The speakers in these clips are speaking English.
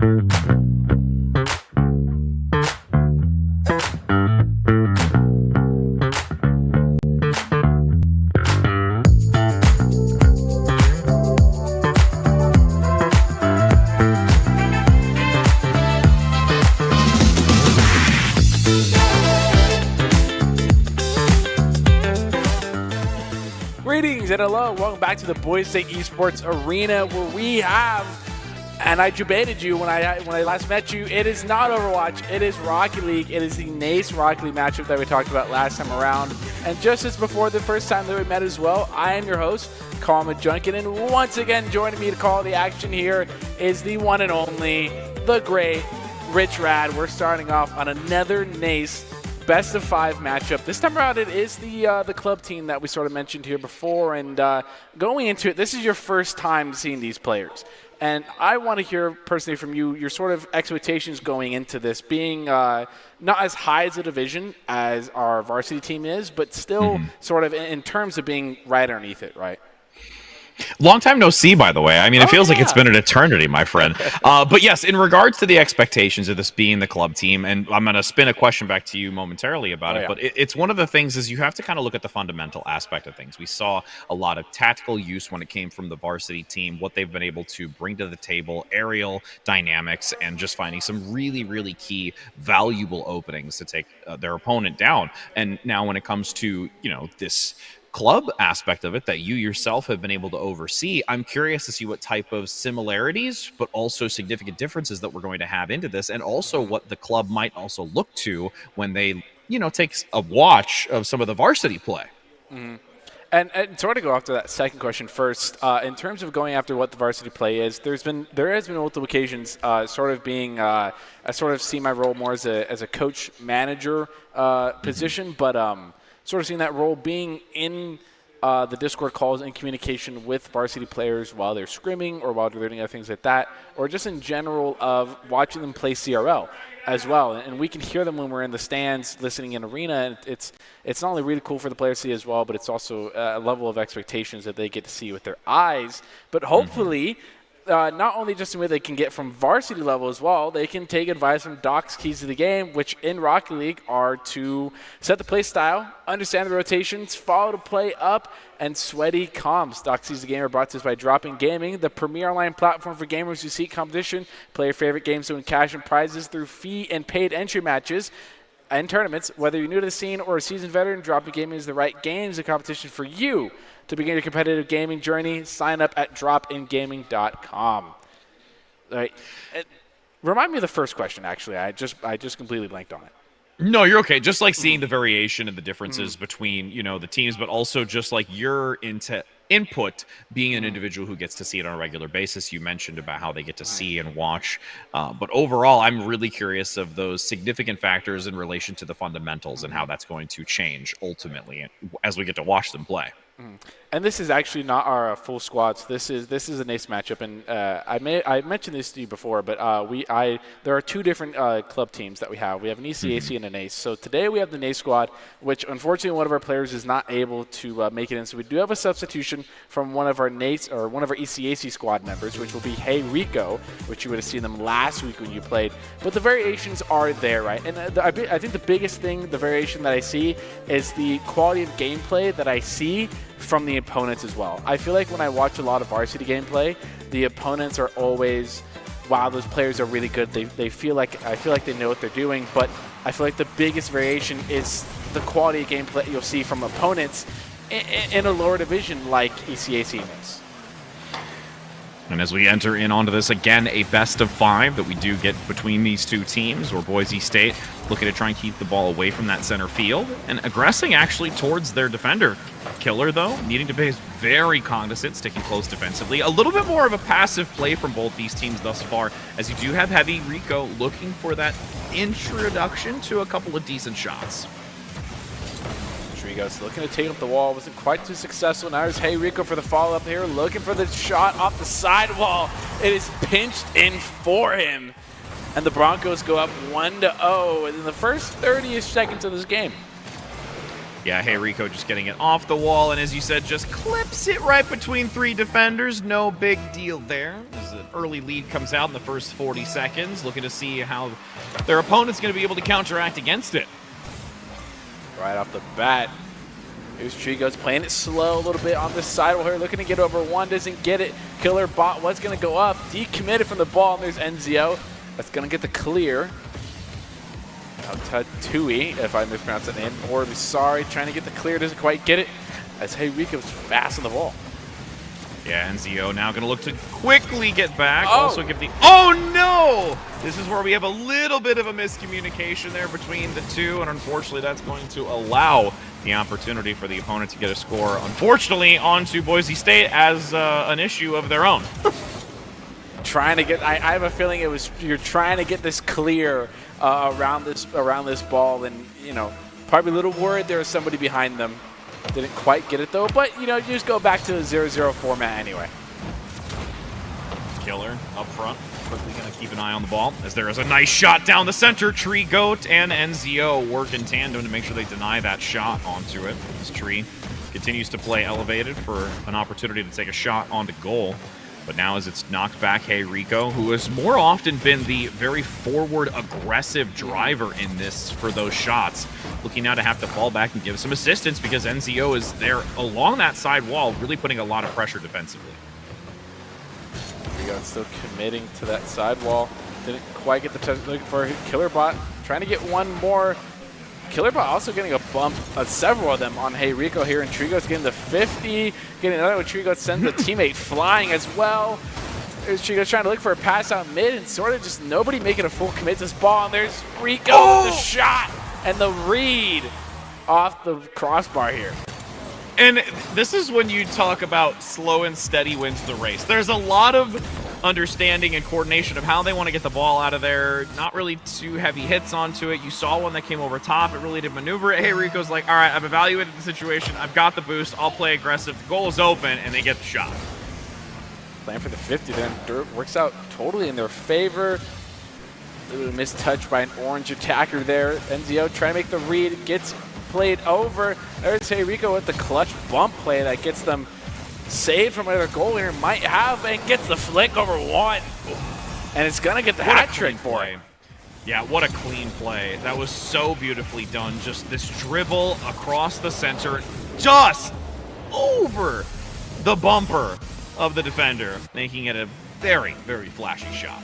Greetings and hello, welcome back to the Boise State Esports Arena, where we have, and I debated you when I last met you, it is not Overwatch, it is Rocket League. It is the NACE Rocket League matchup that we talked about last time around. And just as before the first time that we met as well, I am your host, Karma Junkin, and once again joining me to call the action here is the one and only, the great Rich Rad. We're starting off on another NACE best of 5 matchup. This time around, it is the club team that we sort of mentioned here before. And going into it, this is your first time seeing these players. And I want to hear personally from you your sort of expectations going into this, being not as high as a division as our varsity team is, but still sort of in terms of being right underneath it, right? Long time no see, by the way. I mean, it feels like it's been an eternity, my friend. But yes, in regards to the expectations of this being the club team, and I'm going to spin a question back to you momentarily about it, but it's one of the things is you have to kind of look at the fundamental aspect of things. We saw a lot of tactical use when it came from the varsity team, what they've been able to bring to the table, aerial dynamics, and just finding some really, really key, valuable openings to take their opponent down. And now when it comes to, you know, this club aspect of it that you yourself have been able to oversee, I'm curious to see what type of similarities but also significant differences that we're going to have into this, and also what the club might also look to when they, you know, take a watch of some of the varsity play. And sort of go after that second question first. In terms of going after what the varsity play is, there has been multiple occasions sort of being I sort of see my role more as a coach manager position, but sort of seeing that role being in the Discord calls and communication with varsity players while they're scrimming or while they're doing other things like that, or just in general of watching them play CRL as well. And we can hear them when we're in the stands listening in arena, and it's not only really cool for the players to see as well, but it's also a level of expectations that they get to see with their eyes. But hopefully, not only just in way they can get from varsity level as well, they can take advice from Doc's keys to the game, which in Rocket League are to set the play style, understand the rotations, follow the play up, and sweaty comms. Doc's keys to the game are brought to us by Drop-In Gaming, the premier online platform for gamers who seek competition, play your favorite games to win cash and prizes through fee and paid entry matches and tournaments. Whether you're new to the scene or a seasoned veteran, Drop-In Gaming is the right games and competition for you. To begin your competitive gaming journey, sign up at dropingaming.com. All right. Remind me of the first question, actually. I just completely blanked on it. No, you're okay. Just like seeing the variation and the differences between, you know, the teams, but also just like your input being an individual who gets to see it on a regular basis. You mentioned about how they get to see and watch. But overall, I'm really curious of those significant factors in relation to the fundamentals and how that's going to change ultimately as we get to watch them play. And this is actually not our full squad. So this is a NACE matchup, and I mentioned this to you before, but there are 2 different club teams that we have. We have an ECAC and a NACE. So today we have the NACE squad, which unfortunately one of our players is not able to make it in. So we do have a substitution from one of our NACE or one of our ECAC squad members, which will be Hey Rico, which you would have seen them last week when you played. But the variations are there, right? And I think the biggest thing, the variation that I see, is the quality of gameplay that I see from the opponents as well. I feel like when I watch a lot of varsity gameplay, the opponents are always, wow, those players are really good. I feel like they know what they're doing, but I feel like the biggest variation is the quality of gameplay you'll see from opponents in a lower division like ECAC is. And as we enter in onto this, again, a best of 5 that we do get between these 2 teams, where Boise State looking to try and keep the ball away from that center field and aggressing actually towards their defender. Killer, though, needing to be very cognizant, sticking close defensively. A little bit more of a passive play from both these teams thus far, as you do have Heavy Rico looking for that introduction to a couple of decent shots. Rodriguez looking to take up the wall, wasn't quite too successful. Now there's Hey Rico for the follow-up here, looking for the shot off the sidewall. It is pinched in for him, and the Broncos go up 1-0 in the first 30-ish seconds of this game. Yeah, hey Rico just getting it off the wall, and as you said, just clips it right between 3 defenders. No big deal there. As an early lead comes out in the first 40 seconds, looking to see how their opponent's going to be able to counteract against it. Right off the bat, here's Trigo's playing it slow a little bit on the sidewall here, looking to get over one, doesn't get it. Killer bot was going to go up, decommitted from the ball, and there's NZO. That's going to get the clear. Tui, if I mispronounce that name, or sorry, trying to get the clear, doesn't quite get it, as Hey Rico's fast on the ball. Yeah, NZO now going to look to quickly get back. Also give the... Oh, no! This is where we have a little bit of a miscommunication there between the two, and unfortunately that's going to allow the opportunity for the opponent to get a score, unfortunately, onto Boise State as an issue of their own. Trying to get... I have a feeling it was... You're trying to get this clear around this ball, and, you know, probably a little worried there was somebody behind them. Didn't quite get it though, but you know, you just go back to the 0-0 format anyway. Killer up front, quickly gonna keep an eye on the ball as there is a nice shot down the center. Tree Goat and NZO work in tandem to make sure they deny that shot onto it. This Tree continues to play elevated for an opportunity to take a shot onto goal. But now as it's knocked back, Hey Rico, who has more often been the very forward, aggressive driver in this for those shots, looking now to have to fall back and give some assistance because NZO is there along that side wall, really putting a lot of pressure defensively. Rico still committing to that side wall. Didn't quite get the touch looking for Killerbot. Trying to get one more. Killerbot also getting a bump, several of them on Hey Rico here, and Trigo's getting the 50, getting another one. Trigo sends a teammate flying as well. There's Trigo trying to look for a pass out mid, and sort of just nobody making a full commit to this ball, and there's Rico with the shot and the read off the crossbar here. And this is when you talk about slow and steady wins the race. There's a lot of understanding and coordination of how they want to get the ball out of there. Not really too heavy hits onto it. You saw one that came over top. It really did maneuver it. Hey, Rico's like, all right, I've evaluated the situation. I've got the boost. I'll play aggressive. The goal is open, and they get the shot. Playing for the 50 then. Dirt works out totally in their favor. A little missed touch by an orange attacker there. NZO trying to make the read. Gets played over. There's Hey Rico with the clutch bump play that gets them saved from another goal here. Might have, and gets the flick over one. And it's going to get the hat trick for him. Yeah, what a clean play. That was so beautifully done. Just this dribble across the center, just over the bumper of the defender, making it a very, very flashy shot.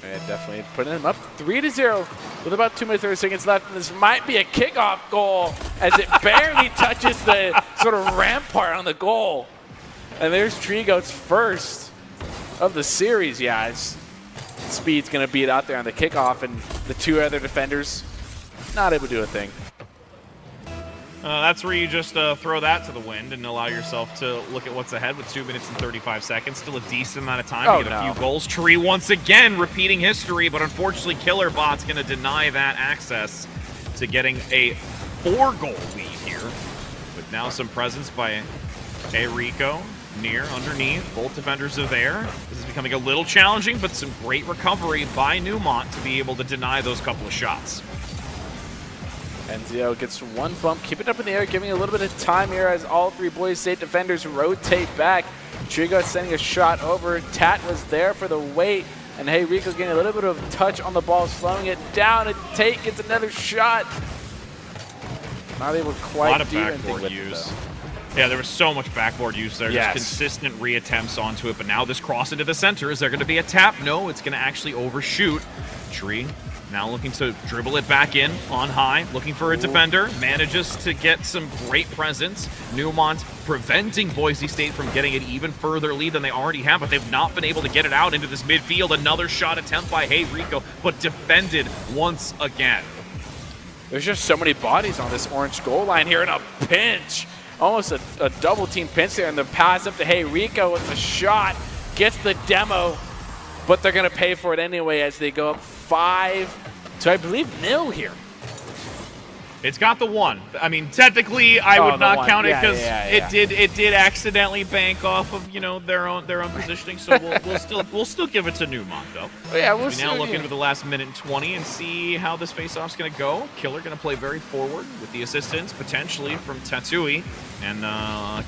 And definitely putting them up 3-0 with about 2 minutes 30 seconds left. And this might be a kickoff goal as it barely touches the sort of rampart on the goal. And there's Trigo's first of the series. Yeah, Speed's going to beat out there on the kickoff, and the 2 other defenders not able to do a thing. That's where you just throw that to the wind and allow yourself to look at what's ahead with 2 minutes and 35 seconds. Still a decent amount of time to get a few goals. Tree once again repeating history, but unfortunately Killerbot's going to deny that access to getting a 4-goal lead here. With now some presence by Hey Rico near, underneath. Both defenders are there. This is becoming a little challenging, but some great recovery by Neumont to be able to deny those couple of shots. NZO gets one bump, keep it up in the air, giving a little bit of time here as all 3 Boise State defenders rotate back. Trigo sending a shot over. Tat was there for the wait, and Hey Rico's getting a little bit of touch on the ball, slowing it down, and Tate gets another shot. Not able to quite do anything with it, though. Yeah, there was so much backboard use there. Just consistent reattempts onto it, but now this cross into the center. Is there going to be a tap? No, it's going to actually overshoot. Tree now looking to dribble it back in on high, looking for a defender. Manages to get some great presence. Neumont preventing Boise State from getting an even further lead than they already have, but they've not been able to get it out into this midfield. Another shot attempt by Hey Rico, but defended once again. There's just so many bodies on this orange goal line here in a pinch. Almost a double team pinch there, and the pass up to Hey Rico with the shot. Gets the demo, but they're going to pay for it anyway as they go up 5 to, I believe, 0 here. It's got the 1. I mean, technically, I would not count it because it did accidentally bank off of their own positioning. So we'll still give it to Neumont though. Yeah, we'll see. Now look into the last minute and 20 and see how this face-off's going to go. Killer going to play very forward with the assistance potentially from Tatui, and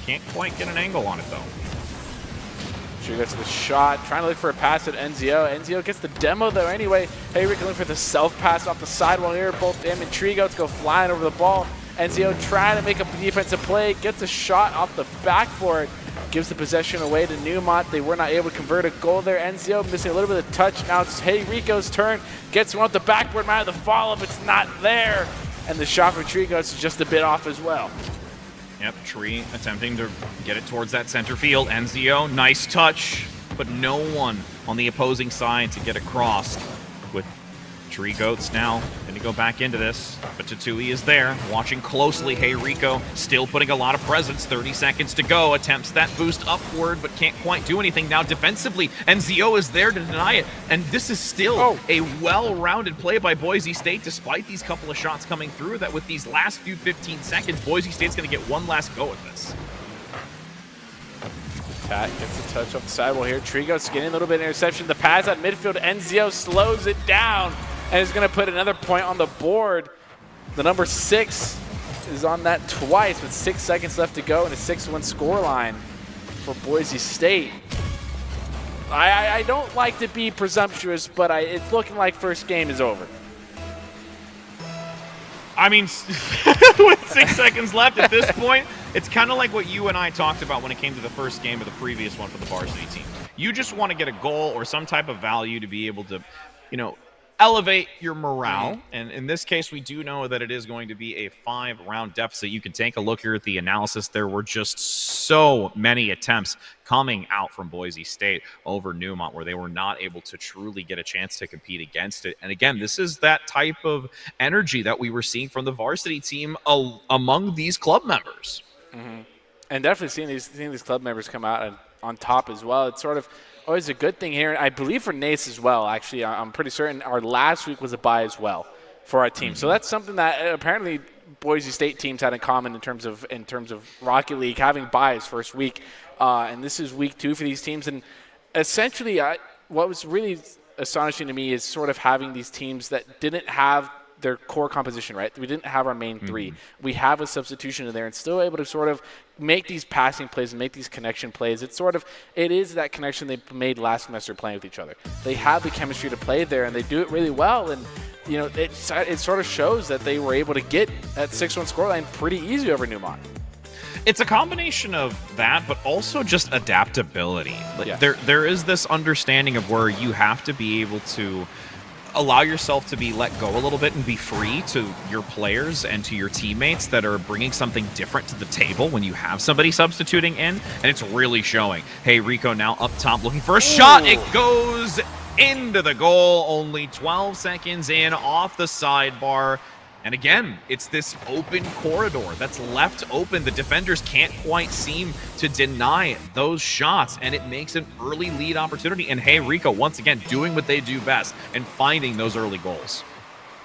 can't quite get an angle on it though. Trigo gets the shot, trying to look for a pass at Enzio. Enzio gets the demo though anyway. Hey, Rico looking for the self-pass off the sidewall here. Both him and Trigo to go flying over the ball. Enzio trying to make a defensive play, gets a shot off the backboard, gives the possession away to Neumont. They were not able to convert a goal there. Enzio missing a little bit of touch. Now it's Hey Rico's turn. Gets one off the backboard, might have the follow-up. It's not there. And the shot for Trigo is just a bit off as well. Yep, Tree attempting to get it towards that center field. Enzio, nice touch, but no one on the opposing side to get across. With Tree Goats now going to go back into this, but Tatui is there, watching closely. Hey Rico still putting a lot of presence. 30 seconds to go. Attempts that boost upward, but can't quite do anything. Now defensively, Enzio is there to deny it, and this is still a well-rounded play by Boise State, despite these couple of shots coming through. That with these last few 15 seconds, Boise State's going to get one last go at this. Pat gets a touch off the sidewall here. Trigo's getting a little bit of interception. The pass at midfield. Enzio slows it down and is going to put another point on the board. The number 6 is on that twice with 6 seconds left to go and a 6-1 scoreline for Boise State. I don't like to be presumptuous, but it's looking like first game is over. I mean, with 6 seconds left at this point, it's kind of like what you and I talked about when it came to the first game of the previous one for the varsity team. You just want to get a goal or some type of value to be able to, elevate your morale. And in this case, we do know that it is going to be a 5-round deficit. You can take a look here at the analysis. There were just so many attempts coming out from Boise State over Neumont where they were not able to truly get a chance to compete against it. And again, this is that type of energy that we were seeing from the varsity team among these club members. And definitely seeing these club members come out on top as well. It's sort of always a good thing here. I believe for NACE as well, actually. I'm pretty certain our last week was a bye as well for our team. So that's something that apparently Boise State teams had in common in terms of Rocket League, having byes first week. And this is week 2 for these teams. And essentially what was really astonishing to me is sort of having these teams that didn't have their core composition, right? We didn't have our main 3. We have a substitution in there and still able to sort of make these passing plays and make these connection plays. It is that connection they made last semester playing with each other. They have the chemistry to play there and they do it really well. And, it sort of shows that they were able to get that 6-1 scoreline pretty easy over Neumont. It's a combination of that, but also just adaptability. There is this understanding of where you have to be able to allow yourself to be let go a little bit and be free to your players and to your teammates that are bringing something different to the table when you have somebody substituting in, and it's really showing. Hey, Rico now up top looking for a shot. It goes into the goal, only 12 seconds in, off the sidebar. And again, it's this open corridor that's left open. The defenders can't quite seem to deny those shots, and it makes an early lead opportunity. And hey, Rico, once again, doing what they do best and finding those early goals.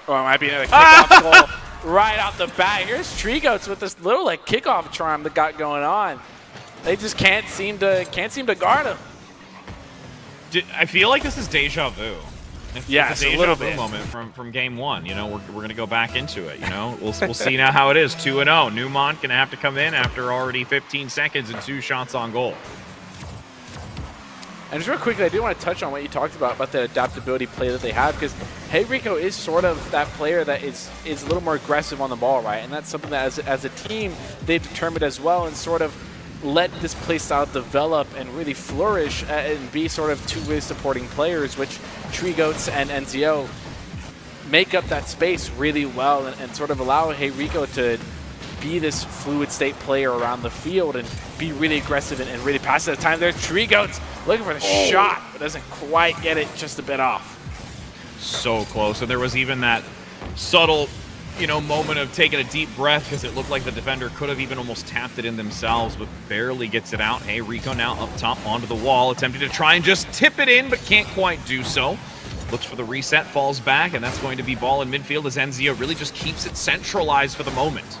Oh, it might be another kickoff goal right off the bat. Here's Trigoats with this little kickoff charm that got going on. They just can't seem to guard him. I feel like this is deja vu. It's a little bit moment from game 1. We're going to go back into it. We'll see now how it is. 2-0. Neumont going to have to come in after already 15 seconds and 2 shots on goal. And just real quickly, I do want to touch on what you talked about the adaptability play that they have, because Hey Rico is sort of that player that is a little more aggressive on the ball, right? And that's something that as a team they've determined as well, and sort of let this play style develop and really flourish and be sort of 2 really supporting players, which Trigoats and Enzio make up that space really well and sort of allow Hey Rico to be this fluid state player around the field and be really aggressive and really pass at the time. There's Trigoats looking for the shot, but doesn't quite get it, just a bit off. So close. And there was even that subtle moment of taking a deep breath because it looked like the defender could have even almost tapped it in themselves, but barely gets it out. Hey, Rico now up top onto the wall, attempting to try and just tip it in, but can't quite do so. Looks for the reset, falls back, and that's going to be ball in midfield as Enzio really just keeps it centralized for the moment.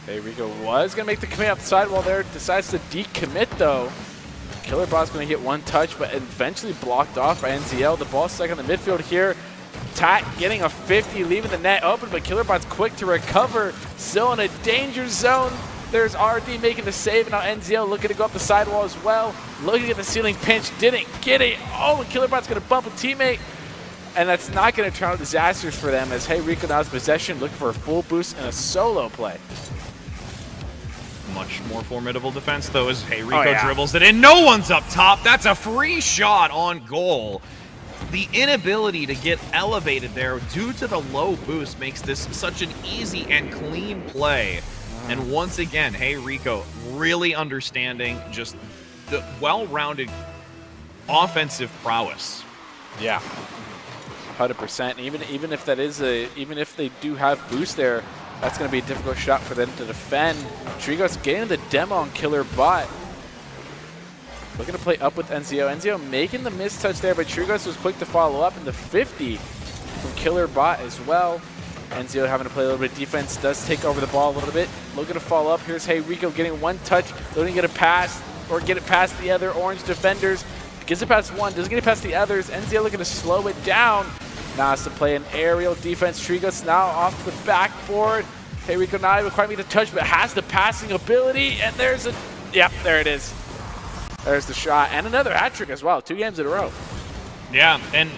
Hey, Rico was going to make the commit up the sidewall there, decides to decommit though. Killerbot's going to get one touch, but eventually blocked off by NZL. The ball stuck in the midfield here. Tat getting a 50, leaving the net open, but Killerbot's quick to recover. Still in a danger zone. There's RD making the save, and now NZL looking to go up the sidewall as well. Looking at the ceiling pinch, didn't get it. Oh, and Killerbot's going to bump a teammate. And that's not going to turn out disasters for them as Hey Rico now has possession, looking for a full boost and a solo play. Much more formidable defense, though, as Hey Rico dribbles it in. No one's up top. That's a free shot on goal. The inability to get elevated there due to the low boost makes this such an easy and clean play. And once again, Hey Rico really understanding just the well-rounded offensive prowess. Yeah, 100%. Even if that is even if they do have boost there, that's going to be a difficult shot for them to defend. Trigo's getting the demo on Killerbot. Looking to play up with Enzio. Enzio making the mistouch there, but Trigos was quick to follow up in the 50 from Killerbot as well. Enzio having to play a little bit of defense, does take over the ball a little bit. Looking to follow up. Here's Hey Rico getting one touch, looking to get a pass or get it past the other orange defenders. Gets it past one, doesn't get it past the others. Enzio looking to slow it down. Now has to play an aerial defense. Trigos now off the backboard. Hey Rico not even quite meet the touch, but has the passing ability. And there's a, yep, there it is. There's the shot, and another hat trick as well. 2 games in a row. Yeah, and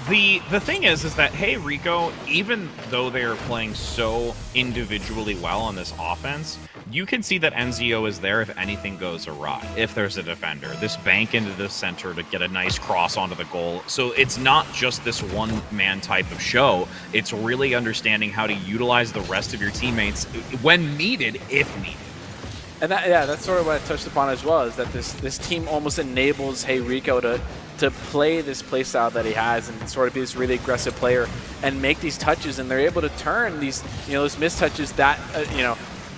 the thing is that Hey Rico, even though they are playing so individually well on this offense, you can see that Enzio is there if anything goes awry. If there's a defender, this bank into the center to get a nice cross onto the goal. So it's not just this one-man type of show. It's really understanding how to utilize the rest of your teammates when needed, if needed. And that, yeah, that's sort of what I touched upon as well, is that this team almost enables Hey Rico to play this play style that he has and sort of be this really aggressive player and make these touches, and they're able to turn these, those mistouches that,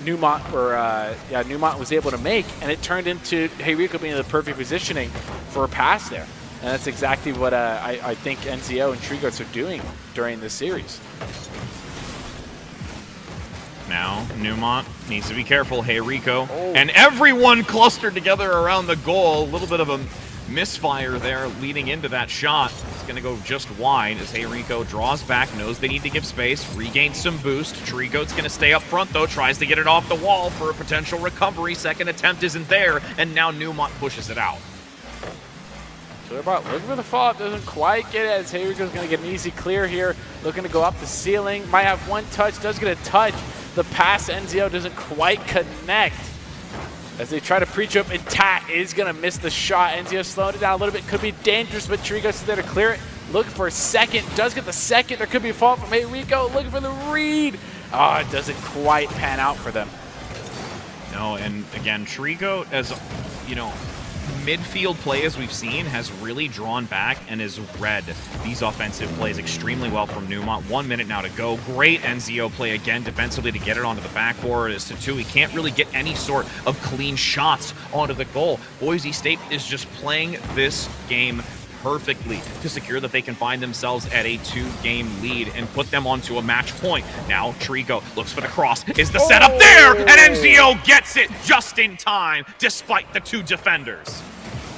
Neumont was able to make, and it turned into Hey Rico being in the perfect positioning for a pass there. And that's exactly what I think NCO and Trigos are doing during this series. Now, Neumont needs to be careful. Hey Rico. And everyone clustered together around the goal. A little bit of a misfire there leading into that shot. It's going to go just wide as Hey Rico draws back, knows they need to give space, regains some boost. Trigo's going to stay up front, though, tries to get it off the wall for a potential recovery. Second attempt isn't there, and now Neumont pushes it out. Killerbot looking for the fall, doesn't quite get it as Hey Rico's going to get an easy clear here. Looking to go up the ceiling, might have one touch, does get a touch. The pass Enzio doesn't quite connect as they try to pre-jump, and Tat is going to miss the shot. Enzio slowing it down a little bit, could be dangerous, but Trigos is there to clear it. Looking for a second, does get the second. There could be a fall from Hey Rico, looking for the read. Oh, it doesn't quite pan out for them. No, and again, Trigo, as midfield play as we've seen, has really drawn back and has read these offensive plays extremely well from Neumont. 1 minute now to go. Great Enzio play again defensively to get it onto the backboard. As to 2, he can't really get any sort of clean shots onto the goal. Boise State is just playing this game perfectly to secure that they can find themselves at a 2-game lead and put them onto a match point. Now Trigo looks for the cross. Is the setup there? And Enzio gets it just in time despite the 2 defenders.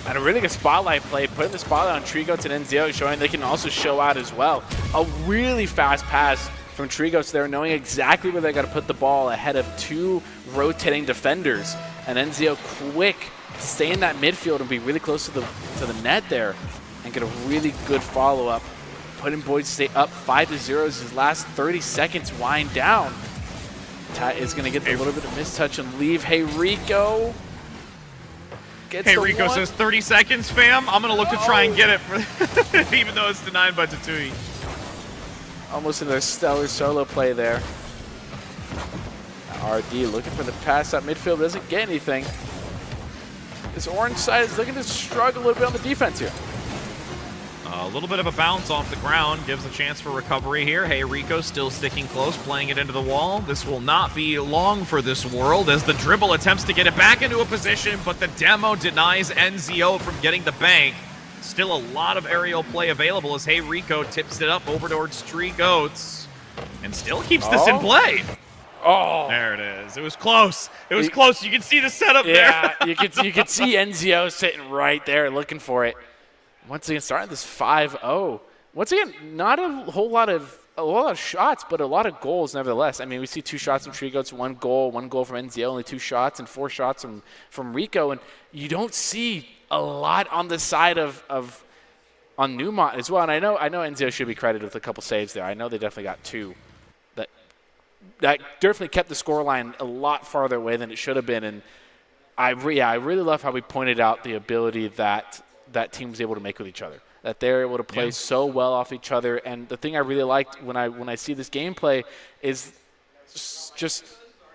And a really good spotlight play, putting the spotlight on Trigos and Enzio, showing they can also show out as well. A really fast pass from Trigos there, knowing exactly where they got to put the ball ahead of 2 rotating defenders. And Enzio quick to stay in that midfield and be really close to the net there and get a really good follow-up. Putting Boise State up 5-0 as his last 30 seconds wind down. Tat is going to get a little bit of mistouch and leave. Hey Rico. Hey Rico says 30 seconds, fam. I'm going to look to try and get it, for even though it's denied by Tatui. Almost another stellar solo play there. Now RD looking for the pass up midfield, doesn't get anything. This orange side is looking to struggle a little bit on the defense here. A little bit of a bounce off the ground gives a chance for recovery here. Hey Rico still sticking close, playing it into the wall. This will not be long for this world as the dribble attempts to get it back into a position, but the demo denies Enzio from getting the bank. Still a lot of aerial play available as Hey Rico tips it up over towards Tree Goats and still keeps this in play. Oh, there it is. It was close. It was close. You can see the setup there. Yeah, you could see NZO sitting right there looking for it. Once again, starting this 5-0. Once again, not a whole lot of shots, but a lot of goals nevertheless. I mean, we see 2 shots from Tree Goats, 1 goal from NZO, only 2 shots, and 4 shots from Rico. And you don't see a lot on the side on Neumont as well. And I know NZO should be credited with a couple saves there. I know they definitely got 2. That definitely kept the scoreline a lot farther away than it should have been. And I really love how we pointed out the ability that team was able to make with each other, that they're able to play so well off each other. And the thing I really liked when I see this gameplay is just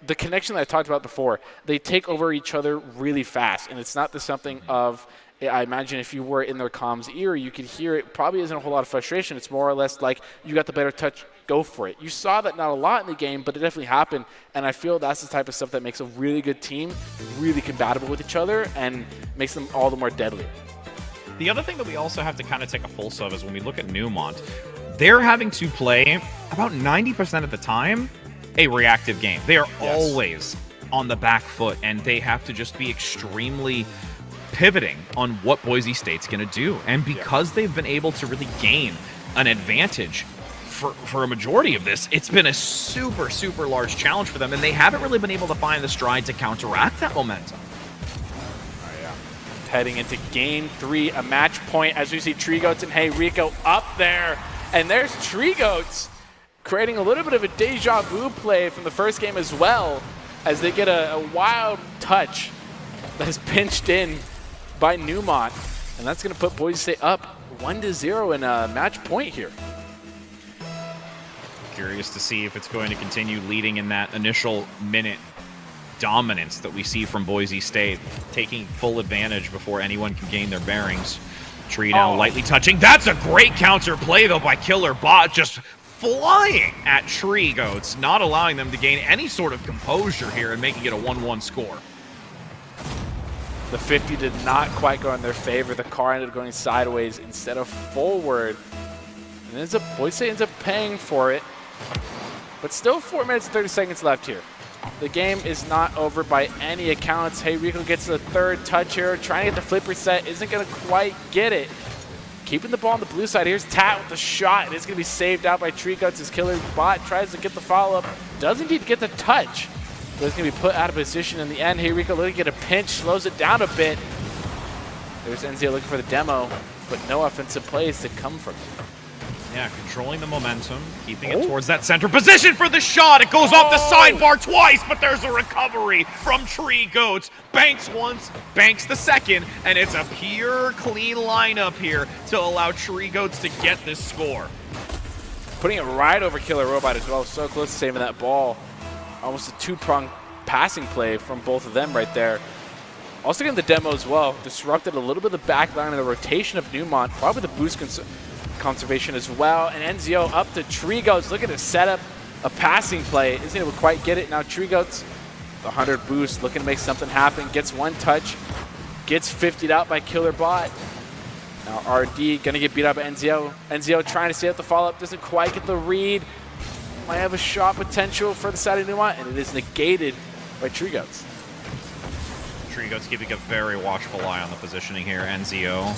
the connection that I talked about before. They take over each other really fast, and it's not the something of, I imagine if you were in their comms ear, you could hear it. Probably isn't a whole lot of frustration. It's more or less like you got the better touch, go for it. You saw that not a lot in the game, but it definitely happened, and I feel that's the type of stuff that makes a really good team really compatible with each other and makes them all the more deadly. The other thing that we also have to kind of take a pulse of is when we look at Neumont, they're having to play about 90% of the time a reactive game. They are always on the back foot, and they have to just be extremely pivoting on what Boise State's going to do. And because they've been able to really gain an advantage for a majority of this, it's been a super, super large challenge for them, and they haven't really been able to find the stride to counteract that momentum. Heading into Game 3, a match point as we see Tree Goats and Hey Rico up there. And there's Tree Goats creating a little bit of a deja vu play from the first game as well, as they get a wild touch that is pinched in by Neumont. And that's going to put Boise State up 1-0 in a match point here. Curious to see if it's going to continue leading in that initial minute dominance that we see from Boise State, taking full advantage before anyone can gain their bearings. Tree now lightly touching. That's a great counter play, though, by Killer Bot, just flying at Tree Goats, not allowing them to gain any sort of composure here and making it a 1-1 score. The 50 did not quite go in their favor. The car ended up going sideways instead of forward. And Boise State ends up paying for it. But still 4 minutes and 30 seconds left here. The game is not over by any accounts. Hey Rico gets the 3rd touch here, trying to get the flipper set, isn't going to quite get it. Keeping the ball on the blue side. Here's Tat with the shot. It is going to be saved out by Tree Goats as Killer Bot tries to get the follow-up. Does indeed get the touch, but it's going to be put out of position in the end. Hey Rico looking to get a pinch, slows it down a bit. There's NZO looking for the demo, but no offensive plays to come from it. Yeah, controlling the momentum, keeping it towards that center position for the shot. It goes off the sidebar twice, but there's a recovery from Tree Goats. Banks once, banks the second, and it's a pure, clean lineup here to allow Tree Goats to get this score. Putting it right over Killer Robot as well. So close to saving that ball. Almost a 2-pronged passing play from both of them right there. Also getting the demo as well. Disrupted a little bit of the back line and the rotation of Neumont. Probably the boost conservation as well. And NZO up to Tree Goats, looking to set up a passing play. Isn't able to quite get it. Now Tree Goats, the 100 boost, looking to make something happen. Gets 1 touch, gets 50'd out by Killer Bot. Now RD gonna get beat up by NZO. NZO trying to stay up the follow-up, doesn't quite get the read. Might have a shot potential for the side of Neumont, and it is negated by Tree Goats. Tree Goats keeping a very watchful eye on the positioning here. NZO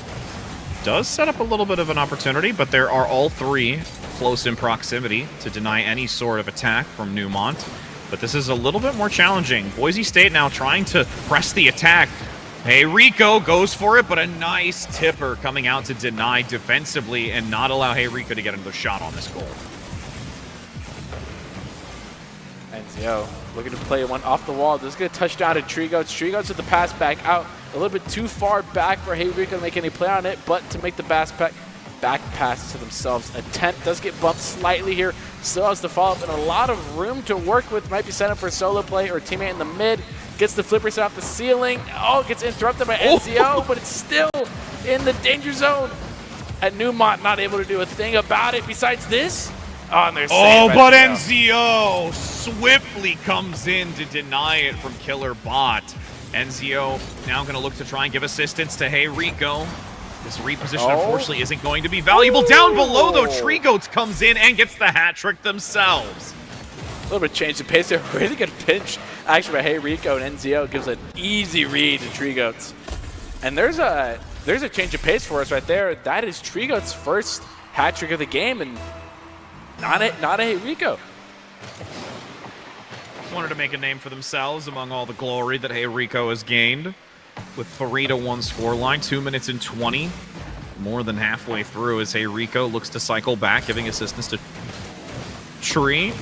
does set up a little bit of an opportunity, but there are all 3 close in proximity to deny any sort of attack from Neumont. But this is a little bit more challenging. Boise State now trying to press the attack. Hey Rico goes for it, but a nice tipper coming out to deny defensively and not allow Hey Rico to get another shot on this goal. NZO looking to play one off the wall. Just going to touch down to Tree Goats. Tree Goats with the pass back out. A little bit too far back for Hey Rico to make any play on it, but to make the back pass to themselves. Attempt does get bumped slightly here. Still has to follow up and a lot of room to work with. Might be set up for a solo play or a teammate in the mid. Gets the flipper set off the ceiling. Oh, gets interrupted by NZO, but it's still in the danger zone. And Neumont not able to do a thing about it besides this. Oh, and but NZO swiftly comes in to deny it from Killer Bot. NZO now going to look to try and give assistance to Hey Rico. This reposition, unfortunately, isn't going to be valuable. Down below, though, Tree Goats comes in and gets the hat trick themselves. A little bit of change of pace there. Really good pinch, actually, by Hey Rico, and NZO gives an easy read to Tree Goats. And there's a change of pace for us right there. That is Tree Goats' first hat trick of the game, and not a Hey Rico. Wanted to make a name for themselves among all the glory that Hey Rico has gained. With 3-1 scoreline, 2 minutes and 20. More than halfway through as Hey Rico looks to cycle back, giving assistance to Tree.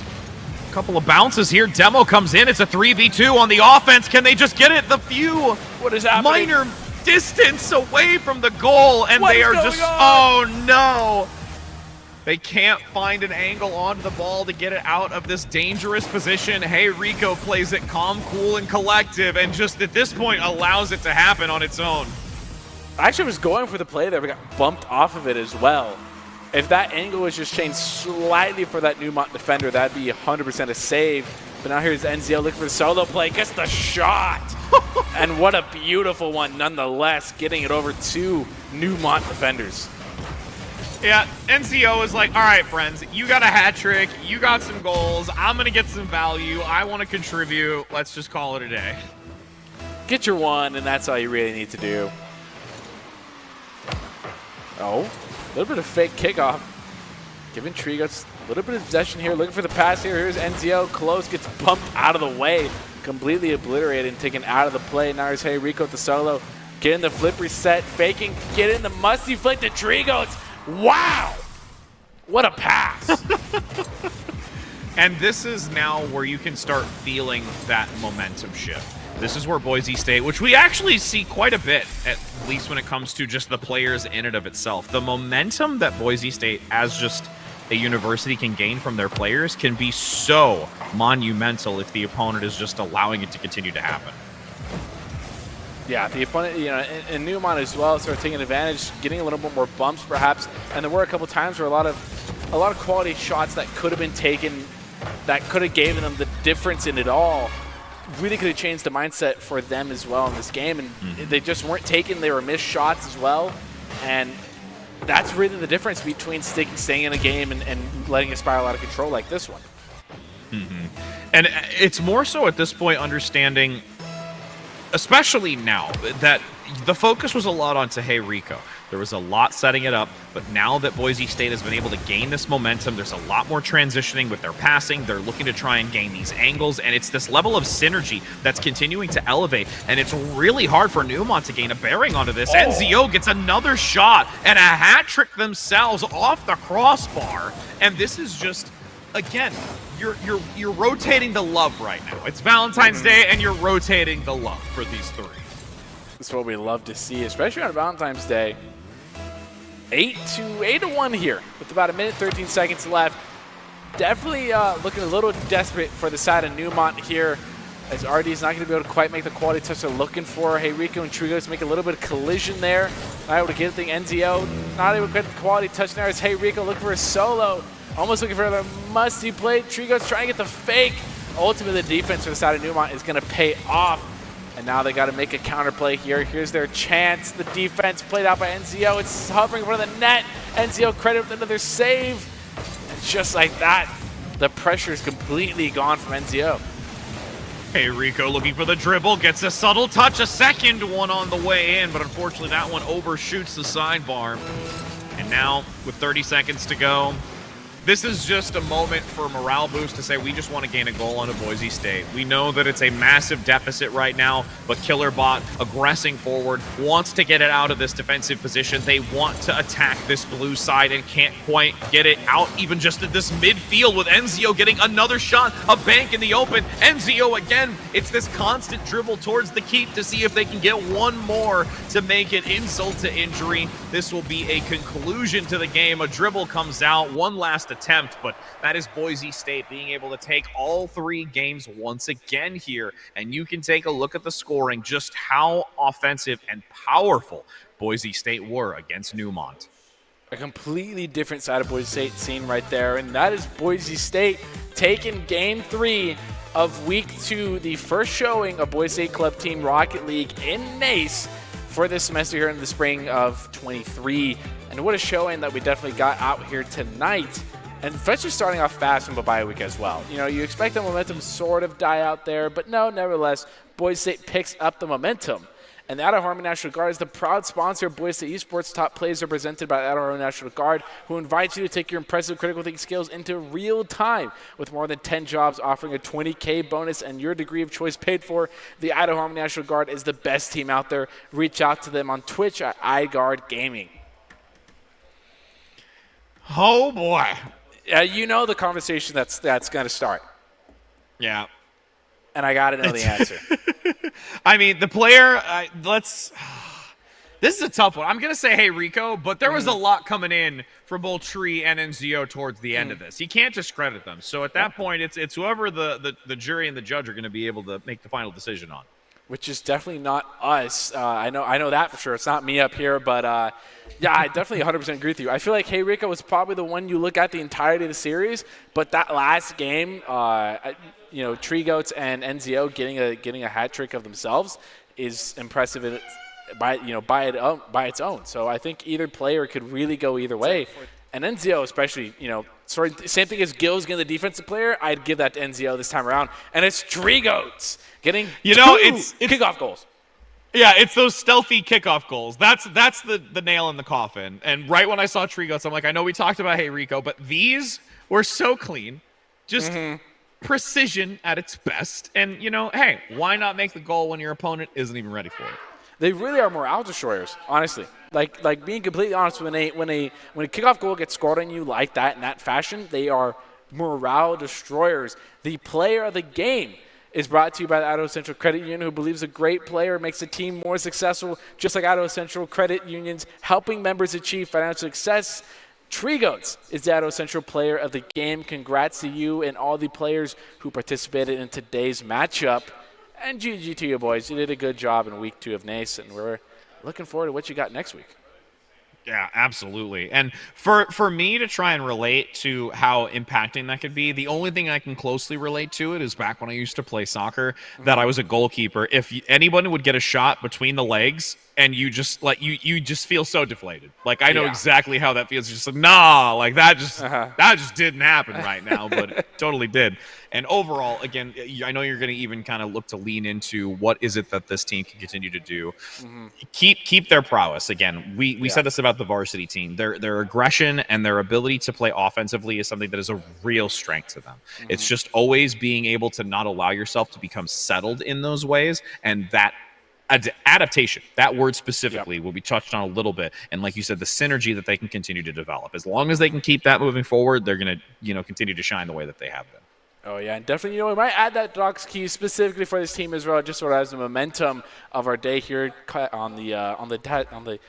A couple of bounces here. Demo comes in. It's a 3v2 on the offense. Can they just get it? The few what is happening? Minor distance away from the goal, and they are just, oh no! They can't find an angle onto the ball to get it out of this dangerous position. Hey Rico plays it calm, cool, and collective, and just at this point allows it to happen on its own. I actually was going for the play there, but got bumped off of it as well. If that angle was just changed slightly for that Neumont defender, that'd be 100% a save. But now here's NZO looking for the solo play, gets the shot. And what a beautiful one nonetheless, getting it over to Neumont defenders. Yeah, NCO is like, all right, friends, you got a hat trick, you got some goals, I'm going to get some value, I want to contribute, let's just call it a day. Get your one, and that's all you really need to do. Oh, a little bit of fake kickoff. Giving Tree Goats a little bit of possession here, looking for the pass here. Here's NCO, close, gets bumped out of the way, completely obliterated and taken out of the play. Now here's Hey Rico with the solo, getting the flip reset, faking, getting the musty flick to Tree Goats. Wow! What a pass! And this is now where you can start feeling that momentum shift. This is where Boise State, which we actually see quite a bit, at least when it comes to just the players in and of itself. The momentum that Boise State, as just a university, can gain from their players can be so monumental if the opponent is just allowing it to continue to happen. Yeah, the opponent, you know, and Neumont as well started taking advantage, getting a little bit more bumps perhaps, and there were a couple times where a lot of quality shots that could have been taken, that could have given them the difference in it all, really could have changed the mindset for them as well in this game, and they just weren't taken. They were missed shots as well, and that's really the difference between staying in a game and letting it spiral out of control like this one. And it's more so at this point understanding, especially now, that the focus was a lot onto Hey Rico. There was a lot setting it up, but now that Boise State has been able to gain this momentum, there's a lot more transitioning with their passing. They're looking to try and gain these angles, and it's this level of synergy that's continuing to elevate, and it's really hard for Neumont to gain a bearing onto this. NZO gets another shot and a hat trick themselves off the crossbar, and this is just, again, you're rotating the love right now. It's Valentine's Day, and you're rotating the love for these three. That's what we love to see, especially on Valentine's Day. 8-1 here with about a minute 13 seconds left. Definitely looking a little desperate for the side of Neumont here, as RD is not going to be able to quite make the quality touch they're looking for. Hey Rico and Tree Goats make a little bit of collision there. Not able to get the NZO, not able to get the quality touch there as Hey Rico looking for a solo. Almost looking for another musty play. Tree Goats trying to get the fake. Ultimately, the defense for the side of Neumont is going to pay off. And now they got to make a counterplay here. Here's their chance. The defense played out by NZO. It's hovering in front of the net. NZO credit with another save. And just like that, the pressure is completely gone from NZO. Hey Rico looking for the dribble, gets a subtle touch, a second one on the way in, but unfortunately that one overshoots the sidebar. And now, with 30 seconds to go, this is just a moment for morale boost to say we just want to gain a goal onto Boise State. We know that it's a massive deficit right now, but Killerbot, aggressing forward, wants to get it out of this defensive position. They want to attack this blue side and can't quite get it out, even just at this midfield, with NZO getting another shot, a bank in the open. NZO again, it's this constant dribble towards the keep to see if they can get one more to make it insult to injury. This will be a conclusion to the game. A dribble comes out, one last attempt, but that is Boise State being able to take all three games once again here, and you can take a look at the scoring, just how offensive and powerful Boise State were against Neumont. A completely different side of Boise State seen right there, and that is Boise State taking game 3 of week 2, the first showing of Boise State Club Team Rocket League in NACE, for this semester here in the spring of 23. And what a showing that we definitely got out here tonight. And especially starting off fast from the bye week as well. You know, you expect the momentum sort of die out there, but no, nevertheless, Boise State picks up the momentum. And the Idaho Army National Guard is the proud sponsor of Boise State Esports. Top plays are presented by the Idaho Army National Guard, who invites you to take your impressive critical thinking skills into real time. With more than 10 jobs offering a $20K bonus and your degree of choice paid for, the Idaho Army National Guard is the best team out there. Reach out to them on Twitch at iGuard Gaming. Oh, boy. You know the conversation that's going to start. Yeah. And I got to know the answer. I mean, the player, this is a tough one. I'm going to say, hey, Rico, but there was a lot coming in from both Tree and NZO towards the end of this. You can't discredit them. So at that point, it's whoever the jury and the judge are going to be able to make the final decision on. Which is definitely not us. I know that for sure. It's not me up here, but yeah, I definitely 100% agree with you. I feel like Hey Rico was probably the one you look at the entirety of the series, but that last game, you know, Tree Goats and NZO getting a hat trick of themselves is impressive by its own. So I think either player could really go either way. And NZO especially, you know, same thing as Gills getting the defensive player, I'd give that to NZO this time around. And it's Tree Goats getting it's kickoff goals. Yeah, it's those stealthy kickoff goals. That's the nail in the coffin. And right when I saw Tree Goats, I'm like, I know we talked about Hey Rico, but these were so clean. Just precision at its best. And, you know, hey, why not make the goal when your opponent isn't even ready for it? They really are morale destroyers, honestly. Like being completely honest, when a kickoff goal gets scored on you like that in that fashion, they are morale destroyers. The player of the game is brought to you by the Idaho Central Credit Union, who believes a great player makes a team more successful, just like Idaho Central Credit Unions, helping members achieve financial success. Tree Goats is the Idaho Central player of the game. Congrats to you and all the players who participated in today's matchup. And GG to you, boys. You did a good job in week 2 of NACE, and we're looking forward to what you got next week. Yeah, absolutely. And for me to try and relate to how impacting that could be, the only thing I can closely relate to it is back when I used to play soccer, that I was a goalkeeper. If anyone would get a shot between the legs and you just you just feel so deflated. Like, I know exactly how that feels. Just like, nah, like that just didn't happen right now, but it totally did. And overall, again, I know you're going to even kind of look to lean into what is it that this team can continue to do. Keep their prowess. Again, we said this about the varsity team. Their aggression and their ability to play offensively is something that is a real strength to them. It's just always being able to not allow yourself to become settled in those ways, and that adaptation, that word specifically, will be touched on a little bit. And like you said, the synergy that they can continue to develop. As long as they can keep that moving forward, they're going to continue to shine the way that they have been. Oh, yeah, and definitely, we might add that Docs key specifically for this team as well, just sort of as the momentum of our day here on the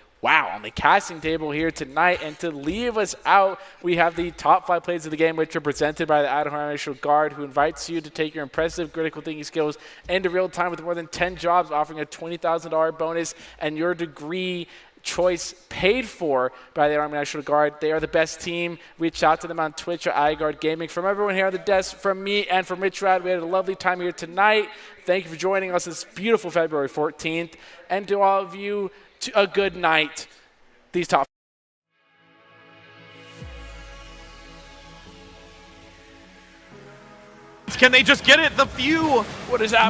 casting table here tonight. And to leave us out, we have the top 5 plays of the game, which are presented by the Idaho Army National Guard, who invites you to take your impressive critical thinking skills into real time with more than 10 jobs, offering a $20,000 bonus and your degree choice paid for by the Army National Guard. They are the best team. Reach out to them on Twitch or iGuard Gaming. From everyone here on the desk, from me and from Rich Rad, we had a lovely time here tonight. Thank you for joining us this beautiful February 14th. And to all of you, a good night. These top. Can they just get it? The few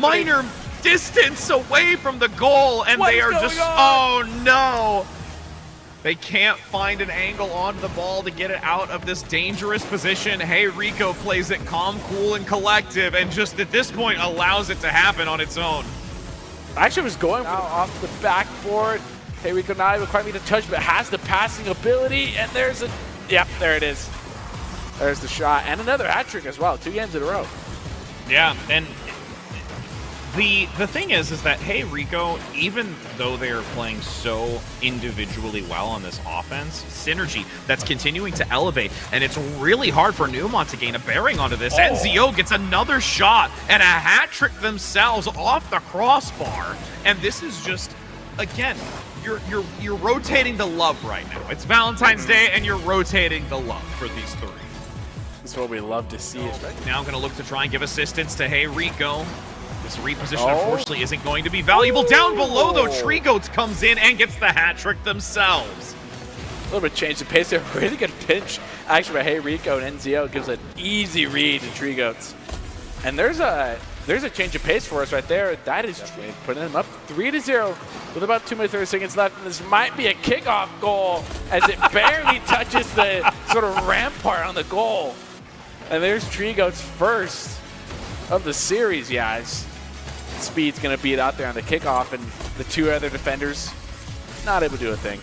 minor distance away from the goal, and they are just oh no, they can't find an angle on the ball to get it out of this dangerous position. Hey Rico plays it calm, cool, and collective, and just at this point allows it to happen on its own. I actually was going for off the backboard. Hey Rico not even quite need to touch, but has the passing ability, and there it is. There's the shot, and another hat trick as well, 2 games in a row. Yeah, and the thing is that, hey, Rico, even though they are playing so individually well on this offense, synergy that's continuing to elevate, and it's really hard for Neumont to gain a bearing onto this. NZO gets another shot and a hat trick themselves off the crossbar, and this is just, again, you're rotating the love right now. It's Valentine's Day, and you're rotating the love for these 3. This is what we love to see. Now I'm going to look to try and give assistance to Hey Rico. This reposition, unfortunately, isn't going to be valuable. Down below, though, Tree Goats comes in and gets the hat trick themselves. A little bit of change of pace there. Really good pinch, actually, by Hey Rico, and NZO gives an easy read to Tree Goats. And there's a change of pace for us right there. That is putting them up 3-0 with about 2 minutes 30 seconds left. And this might be a kickoff goal as it barely touches the sort of rampart on the goal. And there's Tree Goats' first of the series, guys. Speed's going to beat out there on the kickoff, and the two other defenders not able to do a thing.